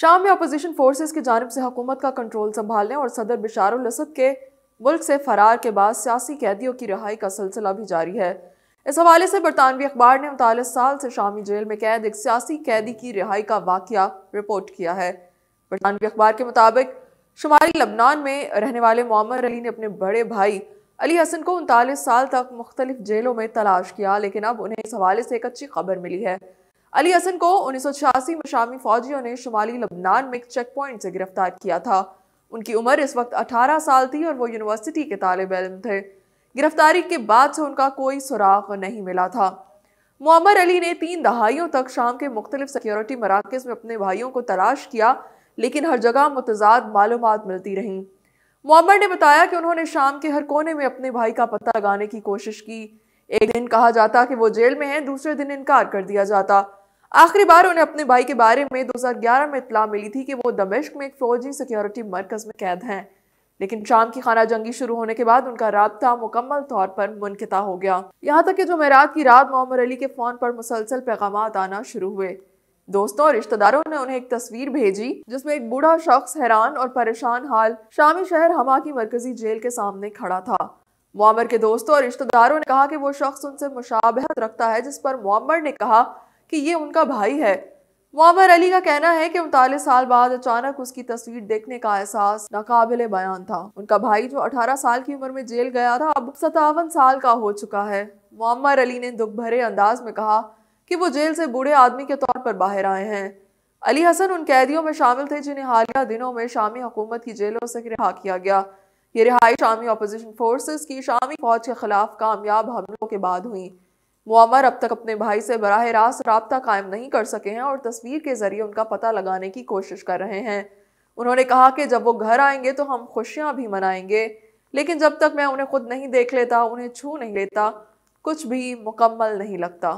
शाम में opposition forces की जानिब से हुकूमत का कंट्रोल संभालने और सदर बशारुल असद के मुल्क से फरार के बाद सियासी कैदियों की रिहाई का सिलसिला भी जारी है। इस हवाले से बरतानवी अखबार ने 39 साल से शामी जेल में कैद एक सियासी कैदी की रिहाई का वाकया रिपोर्ट किया है। बरतानवी अखबार के मुताबिक शुमारी लबनान में रहने वाले मोअम्मर अली ने अपने बड़े भाई अली हसन को 39 साल तक मुख्तलिफ जेलों में तलाश किया, लेकिन अब उन्हें इस हवाले से एक अच्छी खबर मिली है। अली हसन को 1986 में शामी फौजियों ने शुमाली लबनान में एक चेक पॉइंट से गिरफ्तार किया था। उनकी उम्र इस वक्त 18 साल थी और वो यूनिवर्सिटी के तालिब इल्म थे। गिरफ्तारी के बाद से उनका कोई सुराग नहीं मिला था। मोअम्मर अली ने 3 दहाइयों तक शाम के मुख्तलिफ सिक्योरिटी मराकज़ में अपने भाइयों को तलाश किया, लेकिन हर जगह मुतज़ाद मालूमात मिलती रहीं। मोअम्मर ने बताया कि उन्होंने शाम के हर कोने में अपने भाई का पता लगाने की कोशिश की। एक दिन कहा जाता कि वो जेल में है, दूसरे दिन इनकार कर दिया जाता। आखिरी बार उन्हें अपने भाई के बारे में 2011 में इत्तला मिली थी कि वो दमिश्क में एक फौजी सिक्योरिटी मरकज में कैद हैं, लेकिन शाम की खाना जंगी शुरू होने के बाद उनका राब्ता मुकम्मल तौर पर मुनक़िता हो गया। यहाँ तक कि जुमेरात की रात मोअम्मर अली के फोन पर मुसलसल पैगामात आना शुरू हुए। दोस्तों और रिश्तेदारों ने उन्हें एक तस्वीर भेजी जिसमें एक बूढ़ा शख्स हैरान और परेशान हाल शामी शहर हमा की मरकजी जेल के सामने खड़ा था। मोअम्मर के दोस्तों और रिश्तेदारों ने कहा कि वो शख्स उनसे मुशाबहत रखता है, जिस पर मोअम्मर ने कहा कि ये उनका भाई है। मोअम्मर अली का कहना है कि 39 साल बाद अचानक उसकी तस्वीर देखने का एहसास नाकाबिले बयान था। उनका भाई जो 18 साल की उम्र में जेल गया था, अब 57 साल का हो चुका है। मोअम्मर अली ने दुख भरे अंदाज में कहा कि वो जेल से बूढ़े आदमी के तौर पर बाहर आए हैं। अली हसन उन कैदियों में शामिल थे जिन्हें हालिया दिनों में शामी हुकूमत की जेलों से रिहा किया गया। ये रिहाई शामी अपोजिशन फोर्सेस की शामी फौज के खिलाफ कामयाब हमलों के बाद हुई। मोअम्मर अब तक अपने भाई से बराह रास्त राब्ता कायम नहीं कर सके हैं और तस्वीर के जरिए उनका पता लगाने की कोशिश कर रहे हैं। उन्होंने कहा कि जब वो घर आएंगे तो हम खुशियां भी मनाएंगे, लेकिन जब तक मैं उन्हें खुद नहीं देख लेता, उन्हें छू नहीं लेता, कुछ भी मुकम्मल नहीं लगता।